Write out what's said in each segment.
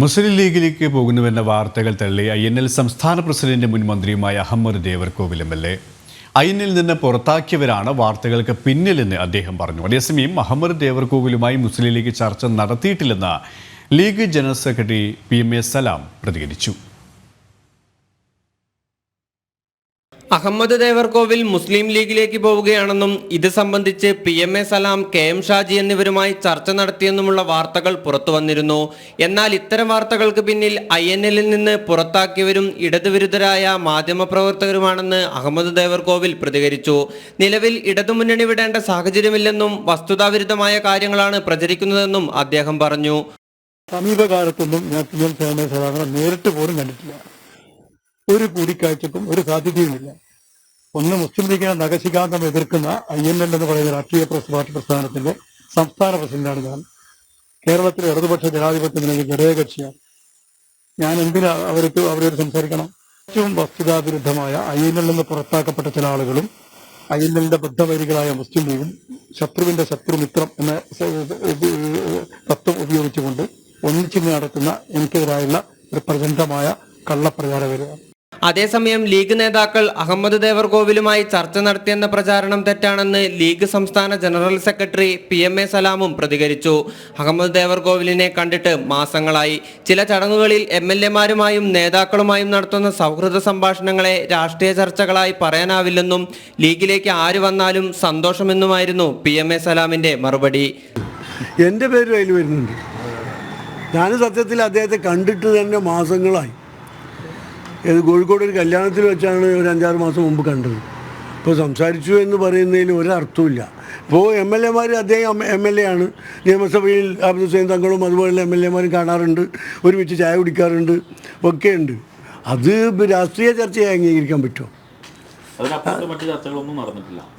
മുസ്ലിം ലീഗിലേക്ക് പോകുന്നുവെന്ന വാർത്തകൾ തള്ളി INL സംസ്ഥാന പ്രസിഡന്റ് മുൻ മന്ത്രിയുമായ അഹമ്മദ് ദേവർകോവിൽ MLA INL നിന്ന് പുറത്താക്കിയവരാണ് വാർത്തകൾക്ക് പിന്നിലെന്ന് അദ്ദേഹം പറഞ്ഞു. അതേസമയം അഹമ്മദ് ദേവർകോവിലുമായി മുസ്ലിം ലീഗ് ചർച്ച നടത്തിയിട്ടില്ലെന്ന് ലീഗ് ജനറൽ സെക്രട്ടറി PMA സലാം പ്രതികരിച്ചു. അഹമ്മദ് ദേവർകോവിൽ മുസ്ലിം ലീഗിലേക്ക് പോവുകയാണെന്നും ഇത് സംബന്ധിച്ച് PMA സലാം, KM ഷാജി എന്നിവരുമായി ചർച്ച നടത്തിയെന്നുമുള്ള വാർത്തകൾ പുറത്തു വന്നിരുന്നു. എന്നാൽ ഇത്തരം വാർത്തകൾക്ക് പിന്നിൽ INL നിന്ന് പുറത്താക്കിയവരും ഇടതുവിരുദ്ധരായ മാധ്യമപ്രവർത്തകരുമാണെന്ന് അഹമ്മദ് ദേവർകോവിൽ പ്രതികരിച്ചു. നിലവിൽ ഇടതുമുന്നണി വിടേണ്ട സാഹചര്യമില്ലെന്നും വസ്തുതാവിരുദ്ധമായ കാര്യങ്ങളാണ് പ്രചരിക്കുന്നതെന്നും അദ്ദേഹം പറഞ്ഞു. സമീപകാലത്തൊന്നും ഞാൻ PMA സലാമിനെ നേരിട്ട് പോലും കണ്ടിട്ടില്ല. ഒരു കൂടിക്കാഴ്ചക്കും ഒരു സാധ്യതയുമില്ല. ഒന്ന്, മുസ്ലിം ലീഗിനെ നഖശികാന്തം എതിർക്കുന്ന INL എന്ന് പറയുന്ന രാഷ്ട്രീയ പാർട്ടി പ്രസ്ഥാനത്തിന്റെ സംസ്ഥാന പ്രസിഡന്റാണ് ഞാൻ. കേരളത്തിലെ ഇടതുപക്ഷ ജനാധിപത്യ മുന്നണി ഘടകകക്ഷിയാണ്. ഞാൻ എന്തിനാ അവരോട് സംസാരിക്കണം? ഏറ്റവും വസ്തുതാവിരുദ്ധമായ INL നിന്ന് പുറത്താക്കപ്പെട്ട ചില ആളുകളും INLന്റെ ബദ്ധവൈരികളായ മുസ്ലിം ലീഗും ശത്രുവിന്റെ ശത്രുമിത്രം എന്ന തത്വം ഉപയോഗിച്ചുകൊണ്ട് ഒന്നിച്ചു നടത്തുന്ന എനിക്കെതിരായുള്ള ഒരു പ്രചണ്ഡമായ കള്ളപ്രചാരകരാണ്. അതേസമയം ലീഗ് നേതാക്കൾ അഹമ്മദ് ദേവർകോവിലുമായി ചർച്ച നടത്തിയെന്ന പ്രചാരണം തെറ്റാണെന്ന് ലീഗ് സംസ്ഥാന ജനറൽ സെക്രട്ടറി PMA സലാമും പ്രതികരിച്ചു. അഹമ്മദ് ദേവർകോവിലിനെ കണ്ടിട്ട് മാസങ്ങളായി. ചില ചടങ്ങുകളിൽ MLA-മാരുമായും നേതാക്കളുമായും നടത്തുന്ന സൗഹൃദ സംഭാഷണങ്ങളെ രാഷ്ട്രീയ ചർച്ചകളായി പറയാനാവില്ലെന്നും ലീഗിലേക്ക് ആര് വന്നാലും സന്തോഷമെന്നുമായിരുന്നു PMA സലാമിന്റെ മറുപടി. എൻ്റെ പേര് അതിൽ വരുന്നുണ്ട്. ഞാൻ സത്യത്തിൽ അദ്ദേഹത്തെ കണ്ടിട്ട് തന്നെ മാസങ്ങളായി. കോഴിക്കോട് ഒരു കല്യാണത്തിൽ വെച്ചാണ് ഒരു 5-6 മാസം മുമ്പ് കണ്ടത്. ഇപ്പോൾ സംസാരിച്ചു എന്ന് പറയുന്നതിൽ ഒരർത്ഥമില്ല. ഇപ്പോൾ MLA-മാർ, അദ്ദേഹം MLA ആണ്, നിയമസഭയിൽ അബ്ദുൽ ഹുസൈൻ തങ്ങളും അതുപോലുള്ള MLA-മാരും കാണാറുണ്ട്, ഒരുമിച്ച് ചായ കുടിക്കാറുണ്ട്, ഒക്കെ ഉണ്ട്. അത് രാഷ്ട്രീയ ചർച്ചയായി അംഗീകരിക്കാൻ പറ്റുമോ?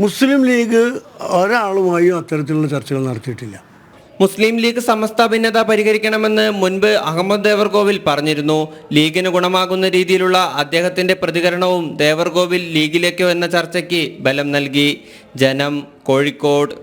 മുസ്ലിം ലീഗ് ഒരാളുമായും അത്തരത്തിലുള്ള ചർച്ചകൾ നടത്തിയിട്ടില്ല. മുസ്ലിം ലീഗ് സമസ്ത ഭിന്നത പരിഹരിക്കണമെന്ന് മുൻപ് അഹമ്മദ് ദേവർകോവിൽ പറഞ്ഞിരുന്നു. ലീഗിന് ഗുണമാകുന്ന രീതിയിലുള്ള അദ്ദേഹത്തിന്റെ പ്രതികരണവും ദേവർകോവിൽ ലീഗിലേക്കോ എന്ന ചർച്ചയ്ക്ക് ബലം നൽകി. ജനം, കോഴിക്കോട്.